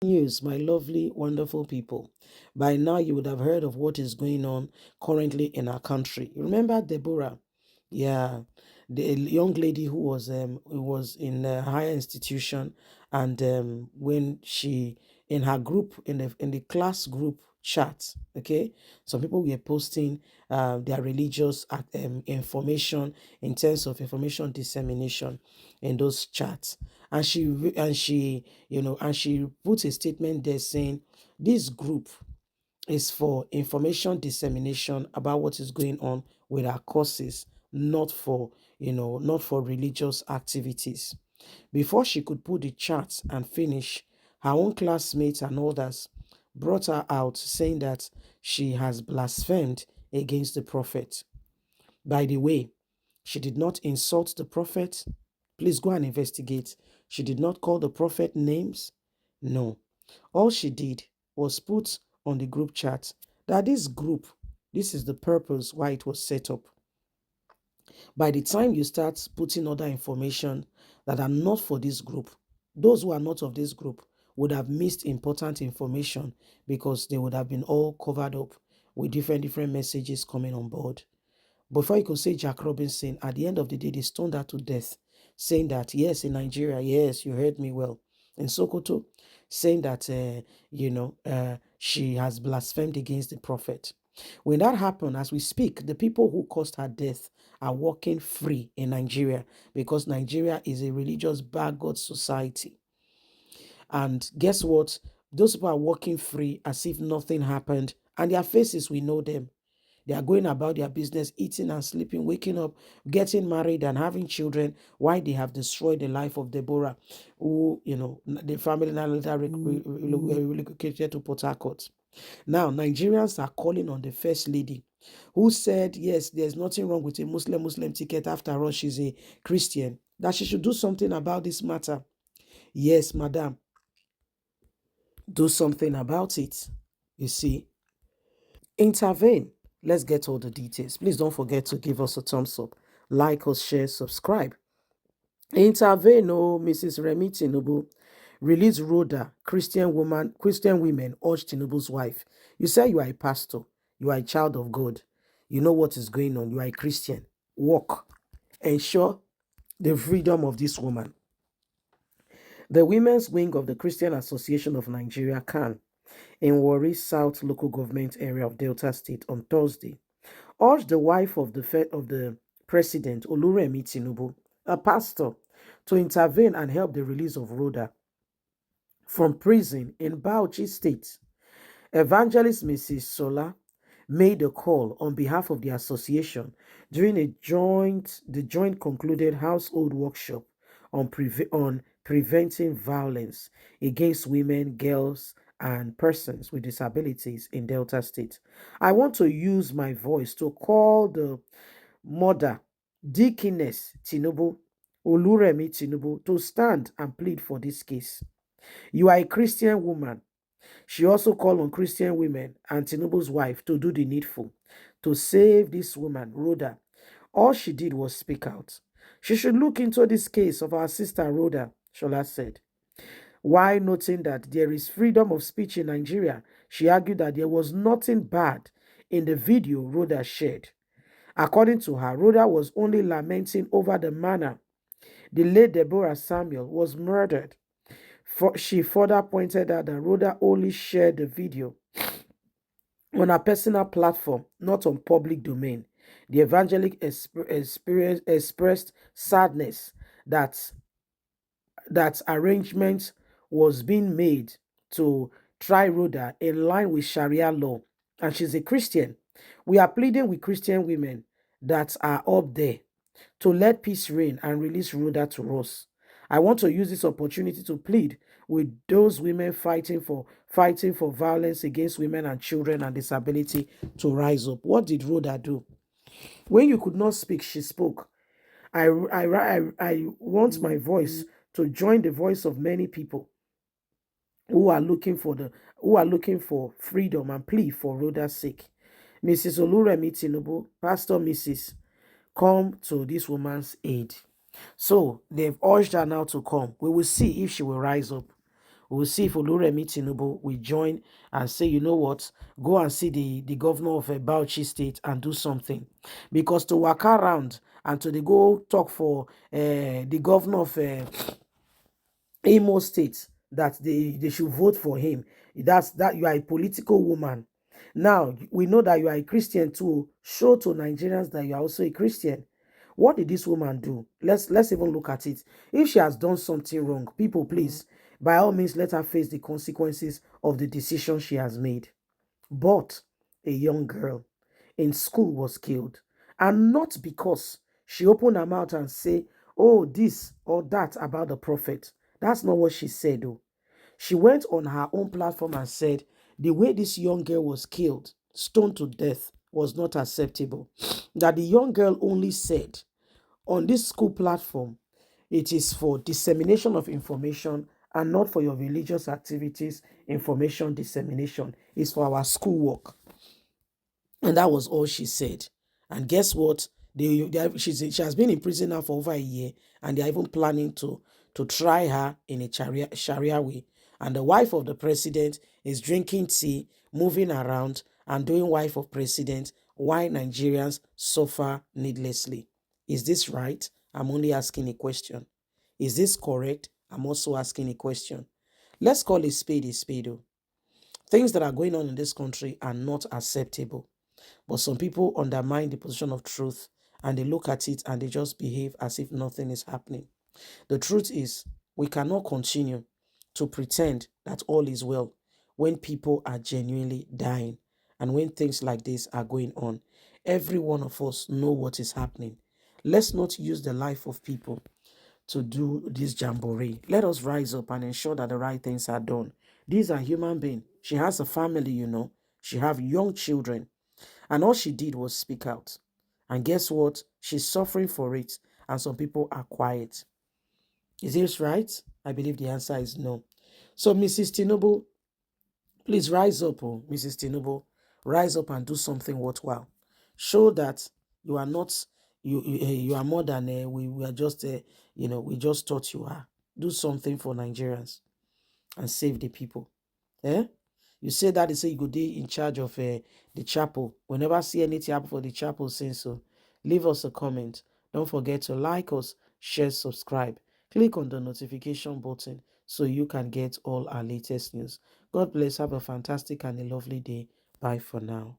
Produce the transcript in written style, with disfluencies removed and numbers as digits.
News, my lovely, wonderful people. By now, you would have heard of what is going on currently in our country. You remember Deborah? Yeah, the young lady who was in a higher institution, and when she in her group in the class group chat, okay, some people were posting their religious information in terms of information dissemination in those chats, and she put a statement there saying this group is for information dissemination about what is going on with our courses, not for not for religious activities. Before she could put the chat and finish, her own classmates and others brought her out saying that she has blasphemed against the prophet. By the way, she did not insult the prophet. Please go and investigate. She did not call the prophet names. No. All she did was put on the group chat that this group, this is the purpose why it was set up. By the time you start putting other information that are not for this group, those who are not of this group would have missed important information because they would have been all covered up with different messages coming on board. Before you could say Jack Robinson, at the end of the day, they stoned her to death, saying that, yes, in Nigeria, yes, you heard me well. In Sokoto, saying that, she has blasphemed against the prophet. When that happened, as we speak, the people who caused her death are walking free in Nigeria because Nigeria is a religious backward society. And guess what? Those people are walking free as if nothing happened, and their faces, we know them. They are going about their business, eating and sleeping, waking up, getting married, and having children. Why they have destroyed the life of Deborah, who, the family now later relocated to Port Harcourt. Now, Nigerians are calling on the First Lady, who said, yes, there's nothing wrong with a Muslim ticket. After all, she's a Christian, that she should do something about this matter. Yes, madam, do something about it. You see, intervene. Let's get all the details. Please don't forget to give us a thumbs up, like us, share, subscribe. Intervene, oh, Mrs. Remi Tinubu. Release Rhoda, Christian women urge Tinubu's wife. You say you are a pastor, you are a child of God. You know what is going on. You are a Christian. Walk. Ensure the freedom of this woman. The women's wing of the Christian Association of Nigeria, CAN, in Warri South local government area of Delta State on Thursday, urged the wife of the president, Oluremi Tinubu, a pastor, to intervene and help the release of Rhoda from prison in Bauchi State. Evangelist Mrs. Sola made a call on behalf of the association during the joint concluded household workshop on preventing violence against women, girls, and persons with disabilities in Delta State. I want to use my voice to call the mother, Deaconess Tinubu, Oluremi Tinubu, to stand and plead for this case. You are a Christian woman. She also called on Christian women and Tinubu's wife to do the needful to save this woman, Rhoda. All she did was speak out. She should look into this case of our sister Rhoda, Shola said. While noting that there is freedom of speech in Nigeria, she argued that there was nothing bad in the video Rhoda shared. According to her, Rhoda was only lamenting over the manner the late Deborah Samuel was murdered. She further pointed out that Rhoda only shared the video on her personal platform, not on public domain. The evangelic expressed sadness that arrangement was being made to try Rhoda in line with Sharia law, and she's a Christian. We are pleading with Christian women that are up there to let peace reign and release Rhoda to us. I want to use this opportunity to plead with those women fighting for violence against women and children and disability to rise up. What did Rhoda do? When you could not speak, she spoke. I want my voice to join the voice of many people who are looking for freedom and plea for Rhoda's sake. Mrs. Oluremi Tinubu, Pastor Mrs. come to this woman's aid. So they've urged her now to come. We will see if she will rise up. We'll see if Remi Tinubu will join and say, you know what, go and see the governor of Bauchi State and do something. Because to walk around and to go talk for the governor of Imo State that they should vote for him, that you are a political woman. Now, we know that you are a Christian too. Show to Nigerians that you are also a Christian. What did this woman do? Let's even look at it. If she has done something wrong, people, please, by all means, let her face the consequences of the decision she has made. But a young girl in school was killed, and not because she opened her mouth and say, "Oh, this or that about the prophet." That's not what she said, though. She went on her own platform and said the way this young girl was killed, stoned to death, was not acceptable. That the young girl only said on this school platform, it is for dissemination of information and not for your religious activities. Information dissemination is for our schoolwork. And that was all she said. And guess what? She has been in prison now for over a year, and they're even planning to try her in a Sharia way. And the wife of the president is drinking tea, moving around, and doing wife of president. Why Nigerians suffer needlessly? Is this right? I'm only asking a question. Is this correct? I'm also asking a question. Let's call a spade, oh. Things that are going on in this country are not acceptable. But some people undermine the position of truth, and they look at it and they just behave as if nothing is happening. The truth is, we cannot continue to pretend that all is well when people are genuinely dying and when things like this are going on. Every one of us know what is happening. Let's not use the life of people to do this jamboree. Let us rise up and ensure that the right things are done. These are human beings. She has a family, you know. She have young children. And all she did was speak out. And guess what? She's suffering for it. And some people are quiet. Is this right? I believe the answer is no. So, Mrs. Tinubu, please rise up, oh, Mrs. Tinubu. Rise up and do something worthwhile. Show that you are not, you are more than, we are just, we just thought you are. Do something for Nigerians and save the people. Eh? You say that, they say you go be in charge of the chapel. We never see anything happen for the chapel since. So leave us a comment. Don't forget to like us, share, subscribe. Click on the notification button so you can get all our latest news. God bless. Have a fantastic and a lovely day. Bye for now.